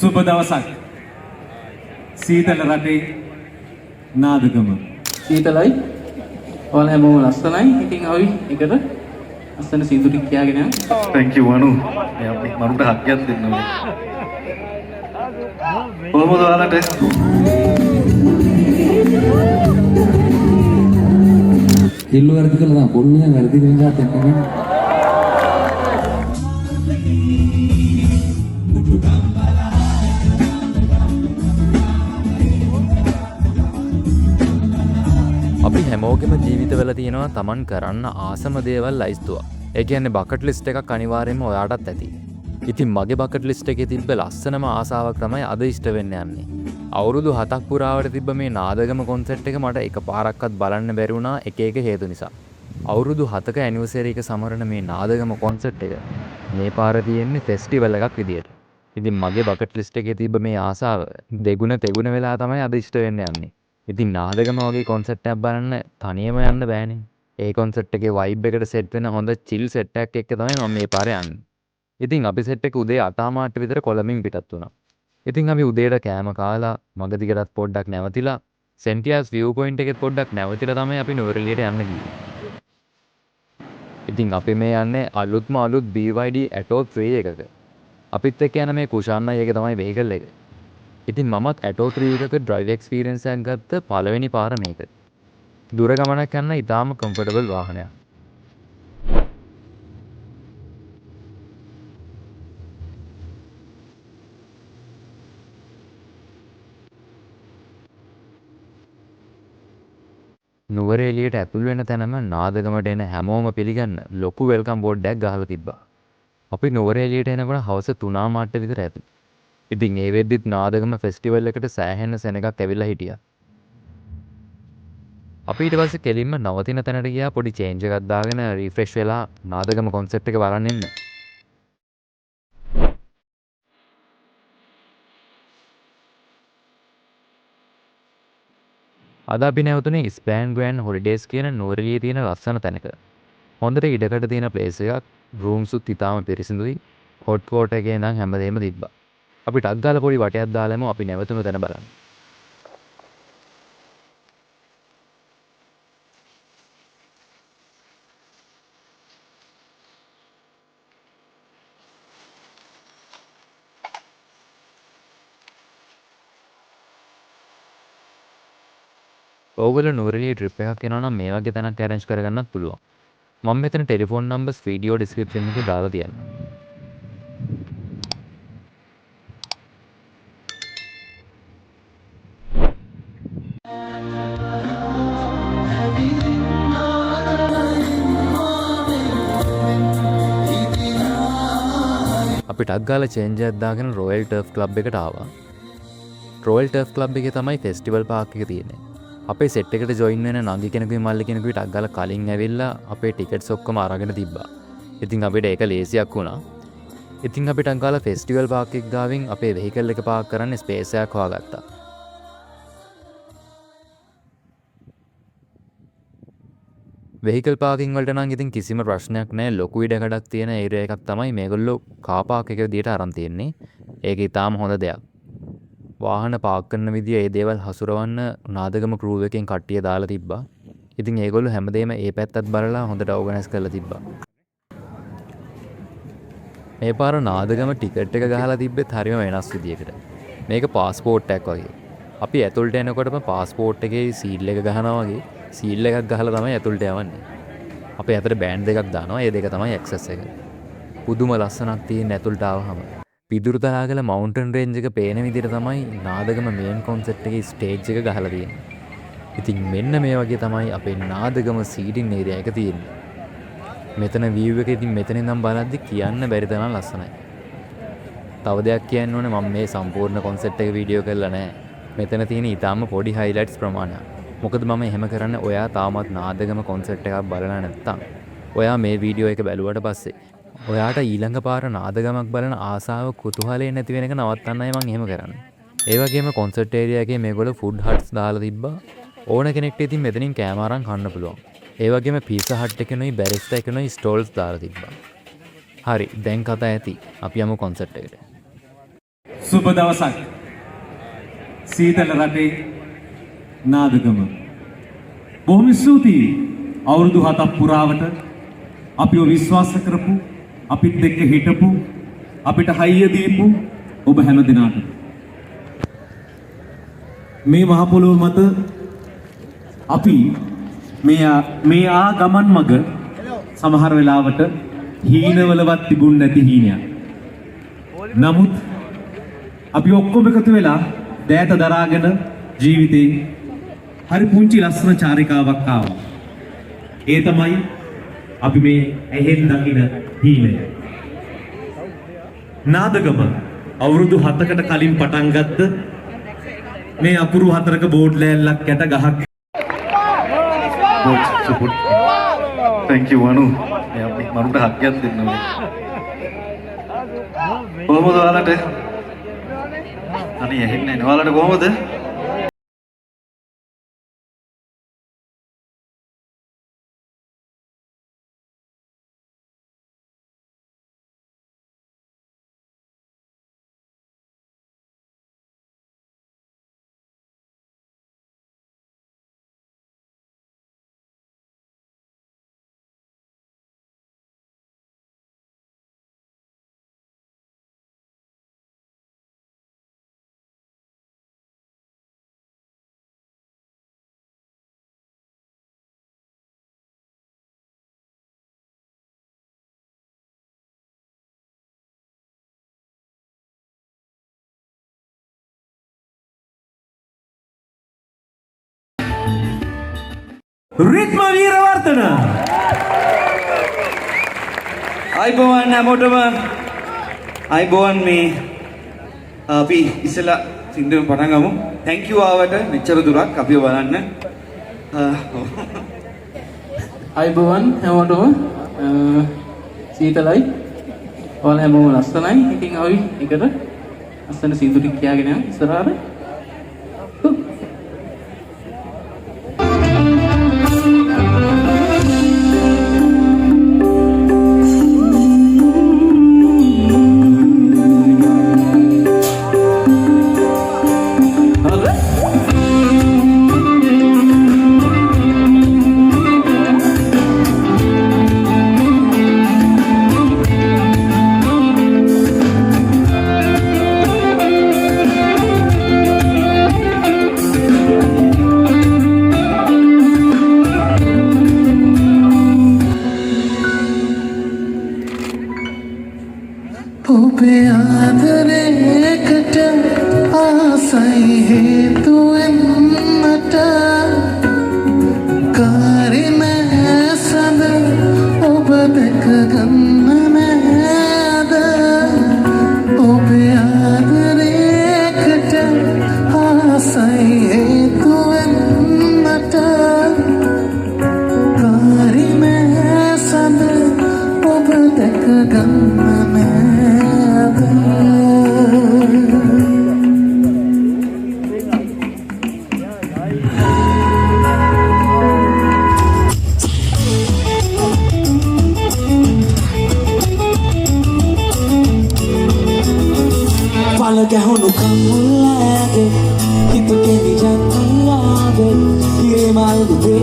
සුබ දවසක්. සීතල රටේ නාදගම. සීතලයි. ඔයාලා හැමෝම ලස්සනයි. ඉතින් අපි එකට ලස්සන සීතු ටික කියාගෙන යමු. Thank you මනු. මේ මනුට හක්යක් දෙන්න ඕනේ. කොහොමද ඔයාලට? ඉල්ල වැඩි කළා පොල්ලේ වැඩි වෙනවා තැනකින් අපි හැමෝගෙම ජීවිතවල තියෙනවා තමන් කරන්න ආසම දේවල් ලයිස්තුවක්. ඒ කියන්නේ බකට් ලිස්ට් එකක් අනිවාර්යයෙන්ම ඔයාටත් ඇති. ඉතින් මගේ බකට් ලිස්ට් එකේ තිබ්බ ලස්සනම ආසාවක් තමයි අද ඉෂ්ට වෙන්න යන්නේ. අවුරුදු 7ක් පුරාවට තිබ්බ මේ නාදගම කොන්සර්ට් එක මට එකපාරක්වත් බලන්න බැරි වුණා එක එක හේතු නිසා. අවුරුදු 7ක ඇනිවර්සරි එක සමරන මේ නාදගම කොන්සර්ට් එක මේ පාර තියෙන්නේ ෆෙස්ටිවල් එකක් විදියට. ඉතින් මගේ බකට් ලිස්ට් එකේ තිබ්බ මේ ආසාව දෙගුණ තෙගුණ වෙලා තමයි අද ඉෂ්ට වෙන්න යන්නේ. ඉතින් නාදගම වගේ කොන්සර්ට් එකක් බලන්න තනියම යන්න බෑනේ. ඒ කොන්සර්ට් එකේ වයිබ් එකට සෙට් වෙන හොඳ චිල් සෙට් එකක් එක්ක තමයි මම මේ පාරේ යන්නේ. ඉතින් අපි සෙට් එක උදේ 8:00 විතර කොළඹින් පිටත් වුණා. ඉතින් අපි උදේට කෑම කාලා මග දිගටත් පොඩ්ඩක් නැවතිලා සෙන්ටියාස් view point එකෙත් පොඩ්ඩක් නැවතිලා තමයි අපි නුවරඑළියට යන්න ගියේ. ඉතින් අපි මේ යන්නේ අලුත්ම අලුත් BYD Atto 3 එකක. අපිත් එක්ක යන මේ කුෂාන් අයියගේ තමයි වෙහිකල් එක. ඉතින් මමත් Atto 3 එකක ඩ්‍රයිව් එක්ස්පීරියන්ස් එකක් ගත්ත පළවෙනි පාර මේක. දුර ගමනක් යන්න ඉතාම කම්ෆර්ටබල් වාහනයක්. නුවරඑළියට ඇතුල් වෙන තැනම නාදගමට එන හැමෝම පිළිගන්න ලොකු වෙල්කම් බෝඩ් එකක් ගහලා තිබ්බා. අපි නුවරඑළියට එනකොට හවස 3:00 විතර ඇති. ඉතින් ඒ වෙද්දිත් නාදගම ෆෙස්ටිවල් එකට සෑහෙන සෙනගක් ඇවිල්ලා හිටියා. අපි ඊට පස්සේ කෙලින්ම නවතින තැනට ගියා පොඩි චේන්ජ් එකක් දාගෙන රිෆ්‍රෙෂ් වෙලා නාදගම කොන්සර්ට් එක බලන්න එන්න. අද අපි නැවතුනේ ස්පෑන් ග්‍රෑන්ඩ් හොලිඩේස් කියන නුවරඑළියේ තියෙන ලස්සන තැනක. හොඳට ඉඩකඩ තියෙන ප්ලේස් එකක්, රූම්ස් උත් ඉතාම පිරිසිදුයි. හොට් කෝට් එකේ ඉඳන් හැමදේම තිබ්බා. අපි ටක් ගාලා පොඩි වටයක් දාලාම අපි නැවතුණු තැන බලන්න. ඔයගොල්ලෝ නුවරඑළියේ ට්‍රිප් එකක් යනවා නම් මේ වගේ තැනක් arrange කරගන්නත් පුළුවන්. මම මෙතන ටෙලිෆෝන් නම්බර්ස් වීඩියෝ ඩිස්ක්‍රිප්ෂන් එකේ දාලා තියන්නම්. අපි ටක් ගාලා චේන්ජ් එකක් දාගෙන රොයල් ටර්ෆ් ක්ලබ් එකට ආවා. රොයල් ටර්ෆ් ක්ලබ් එකේ තමයි ෆෙස්ටිවල් පාක් එක තියෙන්නේ. අපේ සෙට් එකට ජොයින් වෙන නංගි කෙනෙකුයි මල්ලි කෙනෙකුයි ටක් ගාලා කලින් ඇවිල්ලා අපේ ටිකට්ස් ඔක්කොම අරගෙන තිබ්බා. ඉතින් අපිට ඒක ලේසියක් වුණා. ඉතින් අපි ටක් ගාලා ෆෙස්ටිවල් පාක් එක ගාවින් අපේ වෙහිකල් එක පාක් කරන්න ස්පේස් එකක් හොයාගත්තා. වෙහිකල් පාකින් වලට නම් ඉතින් කිසිම ප්‍රශ්නයක් නැහැ. ලොකු ඉඩකඩක් තියෙන ඒරියා එකක් තමයි මේගොල්ලෝ කාර් පාක් එක විදියට අරන් තියෙන්නේ. ඒක ඊටාම හොඳ දෙයක්. වාහන පාක් කරන විදිය ඒ දේවල් හසුරවන්න නාදගම ක්‍රූ එකෙන් කට්ටිය දාලා තිබ්බා. ඉතින් ඒගොල්ලෝ හැමදේම ඒ පැත්තත් බලලා හොඳට ඕගනයිස් කරලා තිබ්බා. මේ පාර නාදගම ටිකට් එක ගහලා තිබ්බෙත් හරිම වෙනස් විදියකට. මේක පාස්පෝර්ට් එකක් වගේ. අපි ඇතුළට එනකොටම පාස්පෝර්ට් එකේ සීල් එක ගහනවා වගේ සීල් එකක් ගහලා තමයි ඇතුළට යවන්නේ. අපේ අතට බෑන්ඩ් දෙකක් දානවා. ඒ දෙක තමයි ඇක්සස් එක. පුදුම ලස්සනක් තියෙන ඇතුළට ආවහම. පිදුරුතලාගල මවුන්ටන් රේන්ජ් එක පේන විදිහට තමයි නාදගම මේන් කොන්සර්ට් එකේ ස්ටේජ් එක ගහලා තියෙන්නේ. ඉතින් මෙන්න මේ වගේ තමයි අපේ නාදගම සීටින් ඒරියා එක තියෙන්නේ. මෙතන view එක ඉතින් මෙතන ඉඳන් බලද්දි කියන්න බැරි තරම් ලස්සනයි. තව දෙයක් කියන්න ඕනේ මම මේ සම්පූර්ණ කොන්සර්ට් එක වීඩියෝ කරලා නැහැ. මෙතන තියෙන ඊටාම පොඩි highlights ප්‍රමාණයක්. මොකද මම එහෙම කරන්නේ ඔයා තාමත් නාදගම කොන්සර්ට් එකක් බලලා නැත්තම් ඔයා මේ වීඩියෝ එක බැලුවට පස්සේ ඔයාට ඊළඟ පාර නාදගමක් බලන ආසාව කුතුහලය නැති වෙන එක නවත්තන්නයි මම එහෙම කරන්නේ. ඒ වගේම කොන්සර්ට් ඒරියා එකේ මේගොල්ලෝ ෆුඩ් හට්ස් දාලා තිබ්බා. ඕන කෙනෙක්ට ඉතින් මෙතනින් කෑම අරන් කන්න පුළුවන්. ඒ වගේම පීසා හට් එකනොයි බැරිස්ටා එකනොයි ස්ටෝල්ස් දාලා තිබ්බා. හරි දැන් කතා ඇති. අපි යමු කොන්සර්ට් එකට. සුබ දවසක්. සීතල රටේ නාදගම. බොහොම ස්තුතියි. අවුරුදු 7ක් පුරාවට අපිව විශ්වාස කරපු, අපිත් එක්ක හිටපු, අපිට හයිය දීපු ඔබ හැම දිනාටම. මේ මහ පොළොව මත අපි මේ ආ ගමන් මග සමහර වෙලාවට හීනවලවත් තිබුණ නැති හීනයක්. නමුත් අපි ඔක්කොම එකතු වෙලා දෑත දරාගෙන ජීවිතේ හරි පුංචි ලස්සන චාරිකාවක් ආවා. ඒ තමයි අපි මේ ඇහෙන් දකින හීනය. නාදගම අවුරුදු 7කට කලින් පටන් ගත්ත මේ අකුරු 4ක බෝඩ් ලෑල්ලක් යට ගහක්. Good support. Thank you Manu. Ya, Manu dah hak දෙන්න ඕනේ. කොහොමද ඔයාලට? අනේ ඇහෙන්නේ නැහැ. ඔයාලට කොහොමද? රිද්ම වීරවර්ධන. අයිබෝවන් හැමෝටම අයිබෝවන් මේ අපි ඉස්සෙල්ලා සින්දුවෙන් පටන් ගමු. thank you ආවට මෙච්චර දුරක් අපිව බලන්න. අයිබෝවන් හැමෝටම සීතලයි. ඔයාලා හැමෝම ලස්සනයි. ඉතින් අපි එකට ලස්සන සින්දු ටික කියාගෙන යමු ඉස්සරහට. ඔබේ ආදරයකට ආසයි හේතු වෙන්නට කාරින සඳ ඔබ දැක ගන්න නෑද ඔබේ ආදරයකට ආසයි හේතු වෙන්නට කාරින සඳ ඔබ දැක ගන්න ගැහුණු කම්මුල්ලාගේ හිත කෙවි ජන්නාගේ හිරේමල්ගේ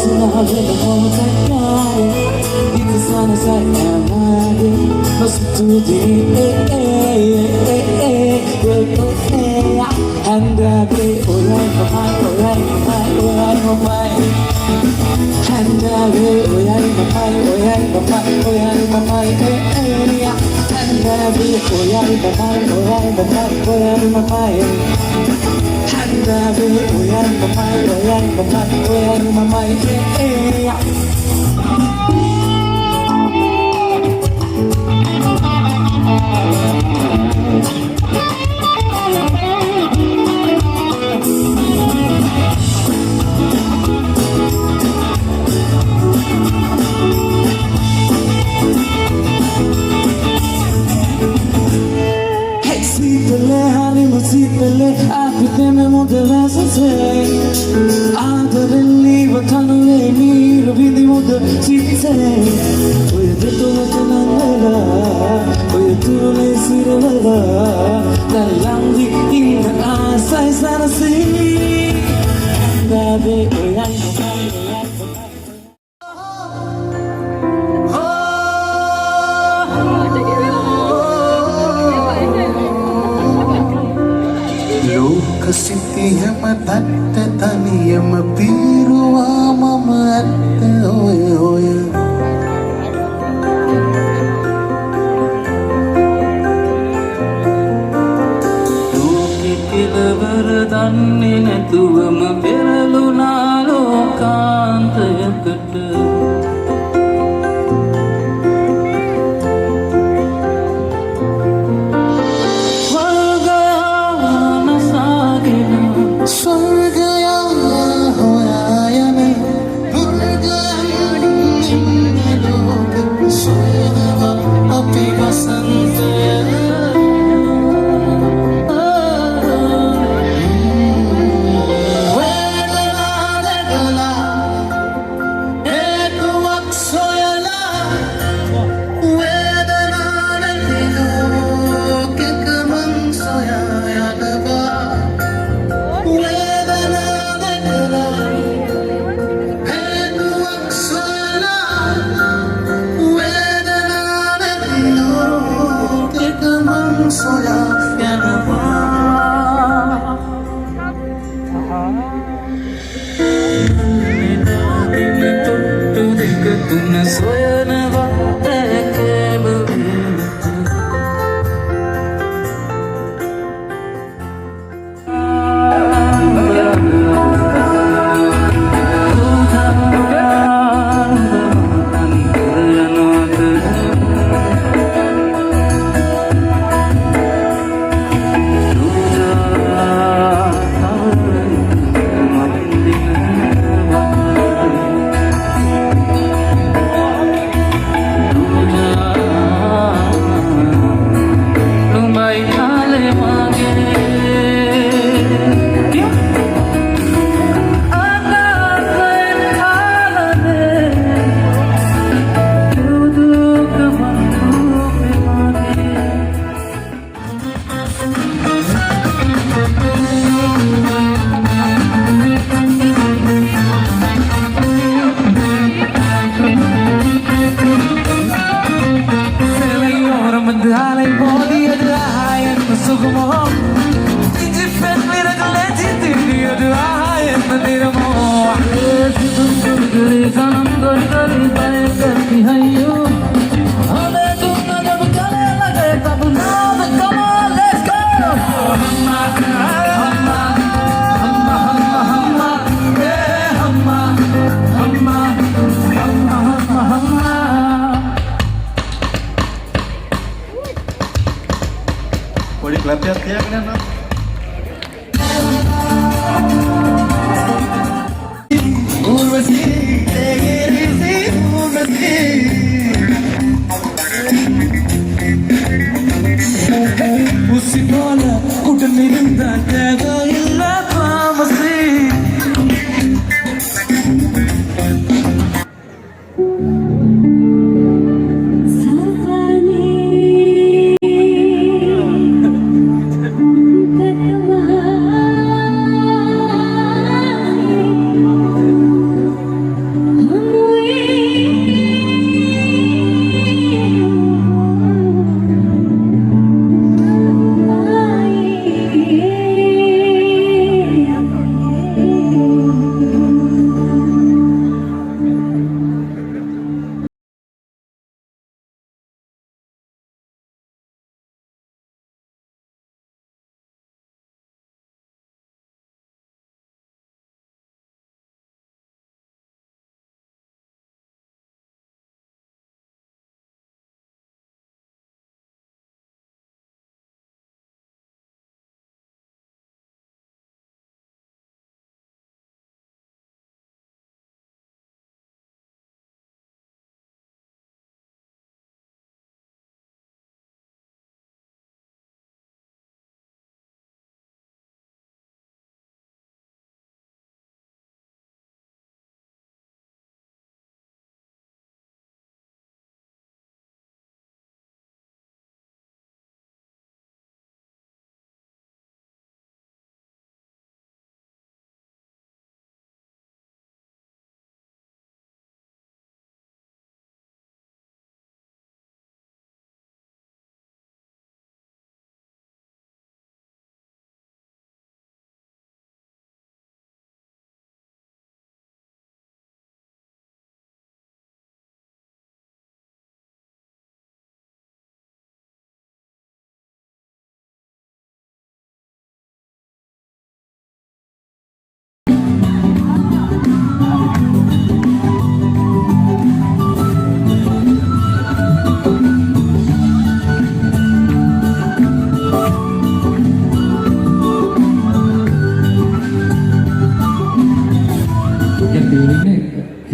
සුනහගෙන මොහොතක්කාරේ හිත සනසයමාගේ මස්තුදී හන්දාගේ ඔයයි මමයි හන්දාගේ ඔයයි මමයි Handabi oyai bamai Handabi oyai bamai Sipele apite me mudra se adarli vatanle mir vidi mudra sitse oye de to vatanala dalam hingga asai sana sih dari yang සිතියම තත්ත තනියම පිරුවා මම ඇත්ත ඔය ඔය ලෝකෙ කෙලවර දන්නේ නැතුවම පෙරළුණා ලෝකාන්තයකට පොඩි ක්ලබ් එකක් තියාගෙන යනවා. Usimola kudamirinda tega illa pamasi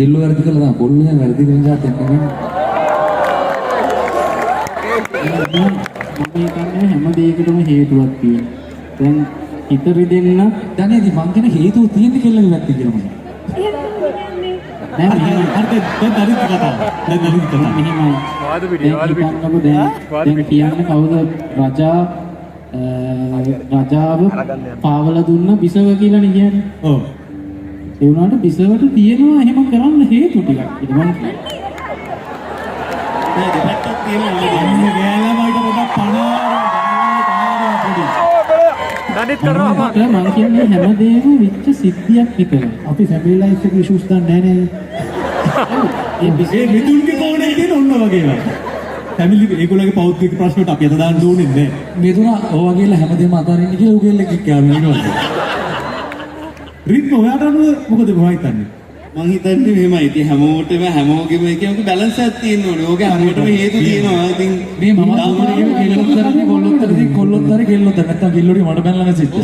කෙල්ල වැරදි කළා තමයි කොල්ලෙන් වැරදි කරන જાත් එක්ක නේ. මම හිතන්නේ හැම දෙයකටම හේතුවක් තියෙනවා. දැන් හිත රිදෙන්න දැන් ඉතින් මං කියන හේතුව තියෙන්නේ කෙල්ලගේ වැරදි කියලා මම. නෑ මෙහෙමයි. දැන් අරිත් කතාව. දැන් අරිත් කතාව. මෙහෙමයි. දැන් කියන්නේ කවුද රජාව පාවල දුන්න බිසව කියලා නේ කියන්නේ. ඔව්. ඒ වුණාට බිසවට තියෙනවා එහෙම කරන්න හේතු ටිකක්. ඒක මම මේ දෙපැත්තක් තියෙනවා. අන්න ගෑලා වලට පොඩක් පණාරම් පොඩි. මම කියන්නේ හැමදේම විච්ච සිද්ධියක් විතරයි. අපි ෆැමිලි ලයිෆ් එකේ ඉෂුස් ගන්න නැහැ නේද? ඒ මිතුන්ගේ කෝණේ තියෙන ඔන්න වගේ ඒවා. ෆැමිලි ඒගොල්ලෝගේ පෞද්ගලික ප්‍රශ්නට අපි අත දාන්න ඕනේ නැහැ. මෙතුණා ඔය වගේලා හැමදේම අතාරින්න කියලා උගෙල්ල එකක් කියනවා නේද? රිද්ම ඔයාට අනුව මොකද මම හිතන්නේ? මං හිතන්නේ මෙහෙමයි. ඉතින් හැමෝගෙම එකක බැලන්ස් එකක් තියෙන්න ඕනේ. ඕක හැමෝටම හේතු තියෙනවා. ඉතින් මේ මම කෙල්ලොත්තරනේ කොල්ලොත්තරදී කොල්ලොත්තරේ කෙල්ලොත්තර නැත්තම් කෙල්ලොඩි මඩ බැලලා නැසිට.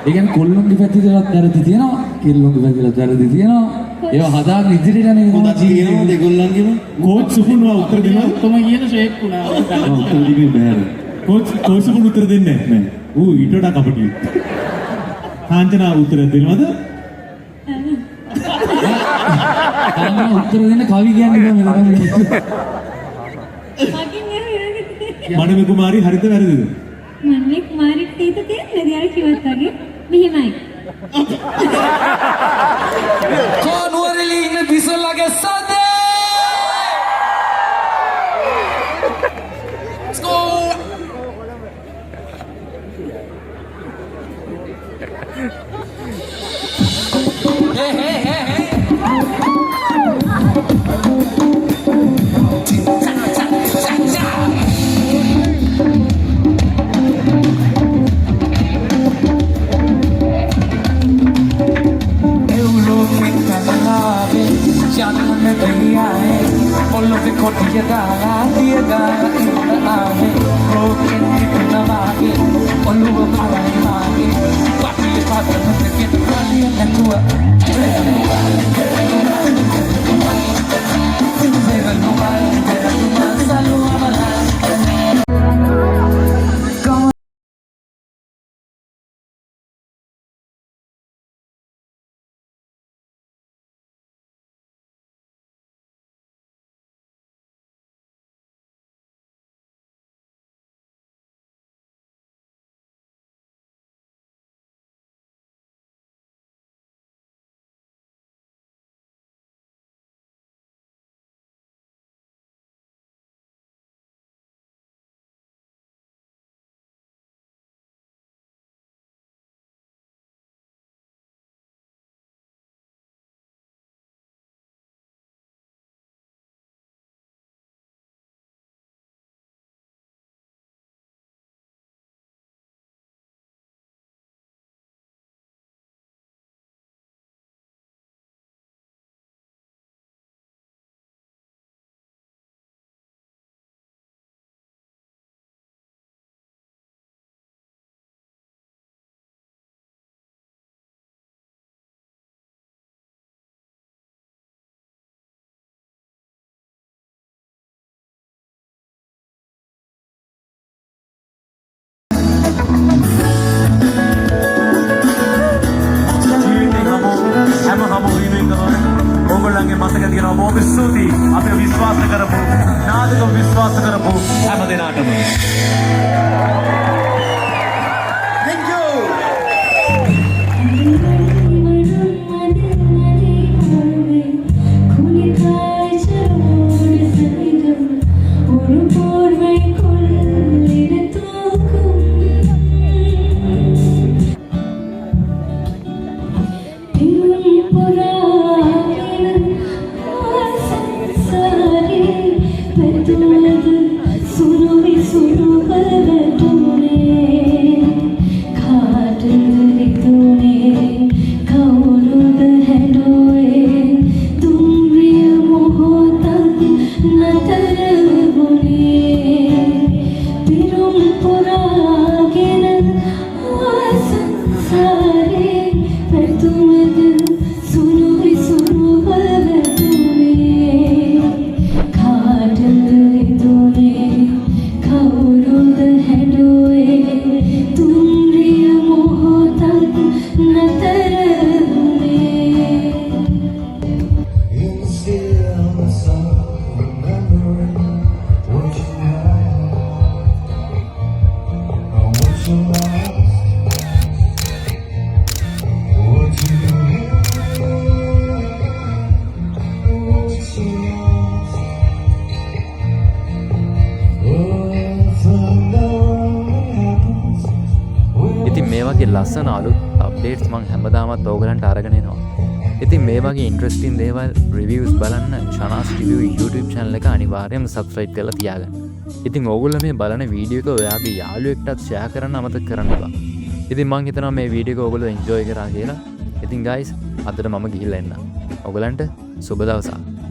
ඒ කියන්නේ කොල්ලොන්ගේ පැත්තේවත් වැරදි තියෙනවා. කෙල්ලොන්ගේ පැත්තේවත් වැරදි තියෙනවා. ඒවා හදාගෙන ඉදිරියට යන එක හොඳක් තියෙනවා දෙගොල්ලන්ගෙම. කෝච් සුපුන්වා උත්තර දෙනවා. ඔක්කොම කියන ෂේක් වුණා. උත්තර දෙන්නේ බෑර. කෝච් සුපුන් උත්තර දෙන්නේ නැහැ. ඌ ඊට වඩා කපටි. කාංචනා උත්තර දෙනවද? කාංචනා උත්තර දෙන්න කවි කියන්නේ කොහොමද? මනමේ කුමාරි හරිද වැරදිද? මන්නේ කුමාරි තීත තියෙන්නේ යාර කිව්වත් වගේ මෙහෙමයි. කොනුවරලි ඉන්න බිසලගේ සදේ ඕගොල්ලන්ගේ මතක තියෙනවා බොහොම ස්තුතියි අපි විශ්වාස කරපු නාදක විශ්වාස කරපු හැම දිනාටම Thank you. Suruh වගේ ලස්සන අලුත් අප්ඩේට්ස් මං හැමදාමත් ඕගලන්ට අරගෙන එනවා. ඉතින් මේ වගේ ඉන්ට්‍රස්ටිං දේවල් රිවිව්ස් බලන්න ශනාස් රිවිව් YouTube channel එක අනිවාර්යයෙන්ම subscribe කරලා තියාගන්න. ඉතින් ඕගොල්ලෝ මේ බලන වීඩියෝ එක ඔයාගේ යාළුවෙක්ටත් share කරන්න අමතක කරන්න එපා. ඉතින් මං හිතනවා මේ වීඩියෝ එක ඕගොල්ලෝ enjoy කරා කියලා. ඉතින් guys අදට මම ගිහිල්ලා එන්න. ඕගලන්ට සුබ දවසක්.